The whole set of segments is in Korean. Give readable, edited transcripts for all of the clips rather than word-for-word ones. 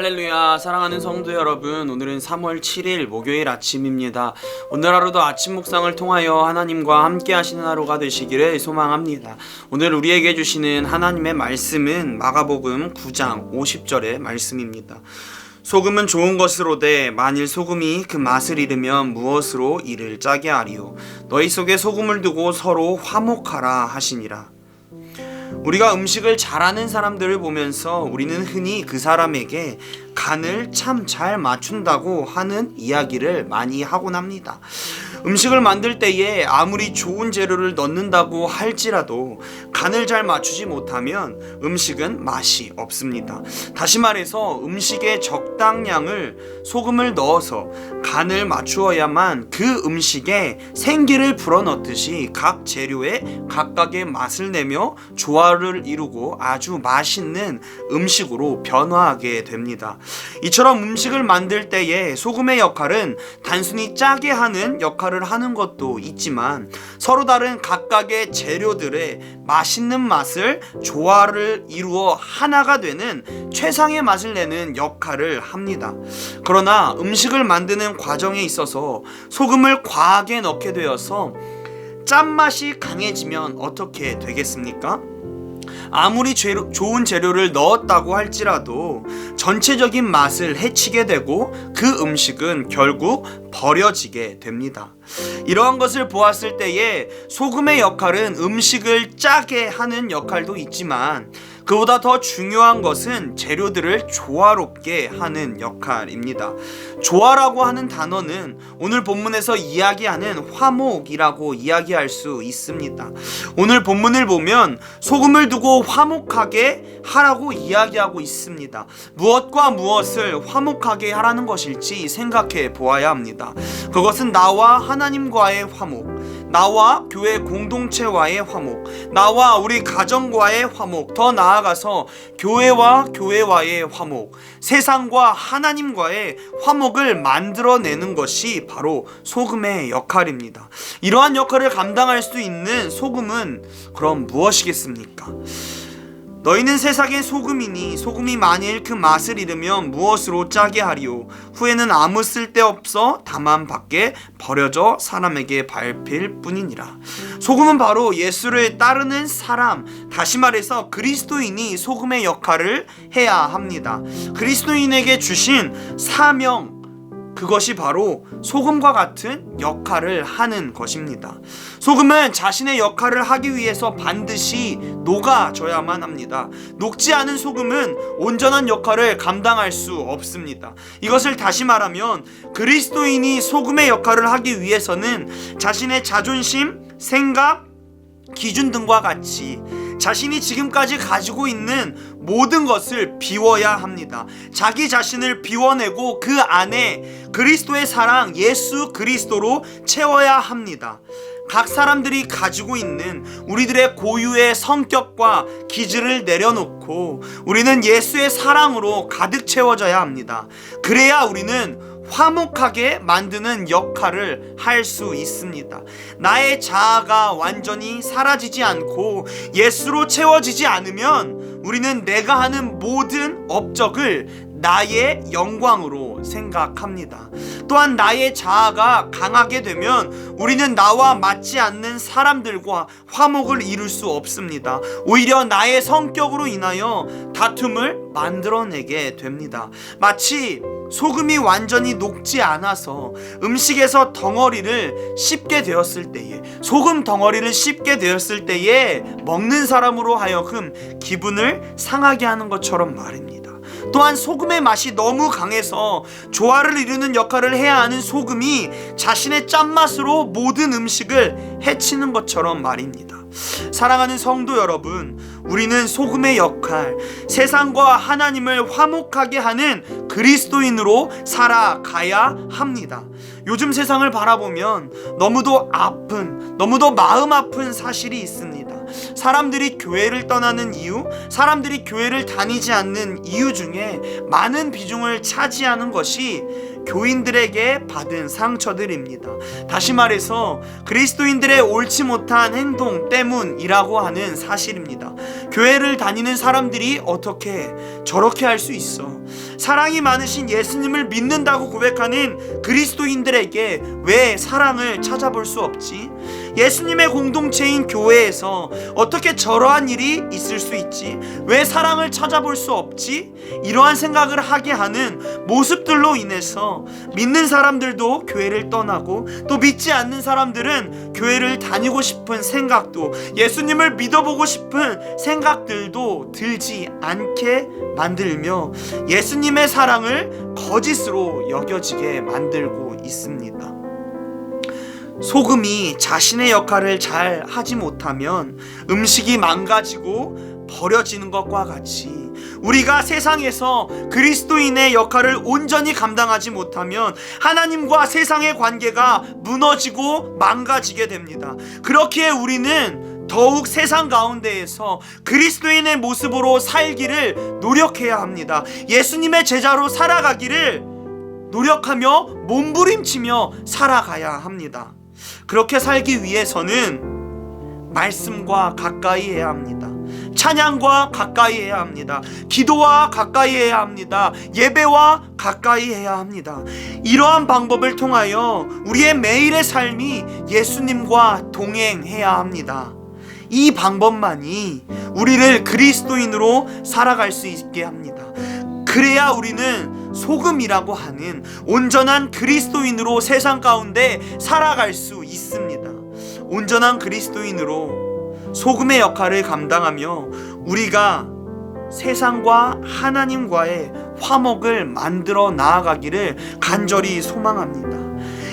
할렐루야. 사랑하는 성도 여러분, 오늘은 3월 7일 목요일 아침입니다. 오늘 하루도 아침 묵상을 통하여 하나님과 함께 하시는 하루가 되시기를 소망합니다. 오늘 우리에게 주시는 하나님의 말씀은 마가복음 9장 50절의 말씀입니다. 소금은 좋은 것으로되 만일 소금이 그 맛을 잃으면 무엇으로 이를 짜게 하리요. 너희 속에 소금을 두고 서로 화목하라 하시니라. 우리가 음식을 잘하는 사람들을 보면서 우리는 흔히 그 사람에게 간을 참 잘 맞춘다고 하는 이야기를 많이 하곤 합니다. 음식을 만들 때에 아무리 좋은 재료를 넣는다고 할지라도 간을 잘 맞추지 못하면 음식은 맛이 없습니다. 다시 말해서 음식에 적당량을 소금을 넣어서 간을 맞추어야만 그 음식에 생기를 불어넣듯이 각 재료에 각각의 맛을 내며 조화를 이루고 아주 맛있는 음식으로 변화하게 됩니다. 이처럼 음식을 만들 때에 소금의 역할은 단순히 짜게 하는 역할을 하는 것도 있지만 서로 다른 각각의 재료들의 맛있는 맛을 조화를 이루어 하나가 되는 최상의 맛을 내는 역할을 합니다. 그러나 음식을 만드는 과정에 있어서 소금을 과하게 넣게 되어서 짠맛이 강해지면 어떻게 되겠습니까? 아무리 좋은 재료를 넣었다고 할지라도 전체적인 맛을 해치게 되고 그 음식은 결국 버려지게 됩니다. 이러한 것을 보았을 때에 소금의 역할은 음식을 짜게 하는 역할도 있지만 그보다 더 중요한 것은 재료들을 조화롭게 하는 역할입니다. 조화라고 하는 단어는 오늘 본문에서 이야기하는 화목이라고 이야기할 수 있습니다. 오늘 본문을 보면 소금을 두고 화목하게 하라고 이야기하고 있습니다. 무엇과 무엇을 화목하게 하라는 것일지 생각해 보아야 합니다. 그것은 나와 하나님과의 화목, 나와 교회 공동체와의 화목, 나와 우리 가정과의 화목, 더 나아가서 교회와 교회와의 화목, 세상과 하나님과의 화목을 만들어내는 것이 바로 소금의 역할입니다. 이러한 역할을 감당할 수 있는 소금은 그럼 무엇이겠습니까? 너희는 세상의 소금이니 소금이 만일 그 맛을 잃으면 무엇으로 짜게 하리요. 후에는 아무 쓸데없어 다만 밖에 버려져 사람에게 밟힐 뿐이니라. 소금은 바로 예수를 따르는 사람, 다시 말해서 그리스도인이 소금의 역할을 해야 합니다. 그리스도인에게 주신 사명, 그것이 바로 소금과 같은 역할을 하는 것입니다. 소금은 자신의 역할을 하기 위해서 반드시 녹아져야만 합니다. 녹지 않은 소금은 온전한 역할을 감당할 수 없습니다. 이것을 다시 말하면 그리스도인이 소금의 역할을 하기 위해서는 자신의 자존심, 생각, 기준 등과 같이 자신이 지금까지 가지고 있는 모든 것을 비워야 합니다. 자기 자신을 비워내고 그 안에 그리스도의 사랑, 예수 그리스도로 채워야 합니다. 각 사람들이 가지고 있는 우리들의 고유의 성격과 기질을 내려놓고 우리는 예수의 사랑으로 가득 채워져야 합니다. 그래야 우리는 화목하게 만드는 역할을 할 수 있습니다. 나의 자아가 완전히 사라지지 않고 예수로 채워지지 않으면 우리는 내가 하는 모든 업적을 나의 영광으로 생각합니다. 또한 나의 자아가 강하게 되면 우리는 나와 맞지 않는 사람들과 화목을 이룰 수 없습니다. 오히려 나의 성격으로 인하여 다툼을 만들어내게 됩니다. 마치 소금이 완전히 녹지 않아서 음식에서 덩어리를 씹게 되었을 때에, 소금 덩어리를 씹게 되었을 때에 먹는 사람으로 하여금 기분을 상하게 하는 것처럼 말입니다. 또한 소금의 맛이 너무 강해서 조화를 이루는 역할을 해야 하는 소금이 자신의 짠맛으로 모든 음식을 해치는 것처럼 말입니다. 사랑하는 성도 여러분, 우리는 소금의 역할, 세상과 하나님을 화목하게 하는 그리스도인으로 살아가야 합니다. 요즘 세상을 바라보면 너무도 아픈, 너무도 마음 아픈 사실이 있습니다. 사람들이 교회를 떠나는 이유, 사람들이 교회를 다니지 않는 이유 중에 많은 비중을 차지하는 것이 교인들에게 받은 상처들입니다. 다시 말해서 그리스도인들의 옳지 못한 행동 때문이라고 하는 사실입니다. 교회를 다니는 사람들이 어떻게 저렇게 할 수 있어? 사랑이 많으신 예수님을 믿는다고 고백하는 그리스도인들에게 왜 사랑을 찾아볼 수 없지? 예수님의 공동체인 교회에서 어떻게 저러한 일이 있을 수 있지? 왜 사랑을 찾아볼 수 없지? 이러한 생각을 하게 하는 모습들로 인해서 믿는 사람들도 교회를 떠나고, 또 믿지 않는 사람들은 교회를 다니고 싶은 생각도, 예수님을 믿어보고 싶은 생각들도 들지 않게 만들며 예수님의 사랑을 거짓으로 여겨지게 만들고 있습니다. 소금이 자신의 역할을 잘 하지 못하면 음식이 망가지고 버려지는 것과 같이, 우리가 세상에서 그리스도인의 역할을 온전히 감당하지 못하면 하나님과 세상의 관계가 무너지고 망가지게 됩니다. 그렇기에 우리는 더욱 세상 가운데에서 그리스도인의 모습으로 살기를 노력해야 합니다. 예수님의 제자로 살아가기를 노력하며 몸부림치며 살아가야 합니다. 그렇게 살기 위해서는 말씀과 가까이 해야 합니다. 찬양과 가까이 해야 합니다. 기도와 가까이 해야 합니다. 예배와 가까이 해야 합니다. 이러한 방법을 통하여 우리의 매일의 삶이 예수님과 동행해야 합니다. 이 방법만이 우리를 그리스도인으로 살아갈 수 있게 합니다. 그래야 우리는 소금이라고 하는 온전한 그리스도인으로 세상 가운데 살아갈 수 있습니다. 온전한 그리스도인으로 소금의 역할을 감당하며 우리가 세상과 하나님과의 화목을 만들어 나아가기를 간절히 소망합니다.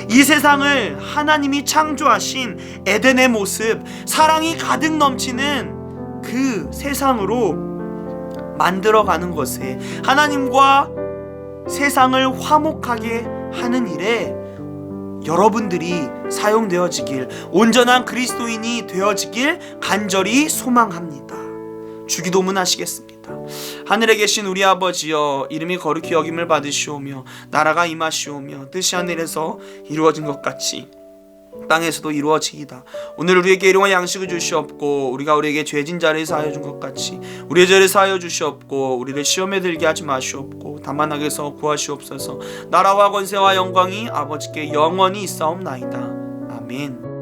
이 세상을 하나님이 창조하신 에덴의 모습, 사랑이 가득 넘치는 그 세상으로 만들어가는 것에, 하나님과 세상을 화목하게 하는 일에 여러분들이 사용되어지길, 온전한 그리스도인이 되어지길 간절히 소망합니다. 주기도문 하시겠습니다. 하늘에 계신 우리 아버지여, 이름이 거룩히 여김을 받으시오며 나라가 임하시오며 뜻이 하늘에서 이루어진 것 같이 땅에서도 이루어지이다. 오늘 우리에게 일용할 양식을 주시옵고, 우리가 우리에게 죄진 자를 사하여 준 것 같이 우리의 죄를 사하여 주시옵고, 우리를 시험에 들게 하지 마시옵고 다만 악에서 구하시옵소서. 나라와 권세와 영광이 아버지께 영원히 있사옵나이다. 아멘.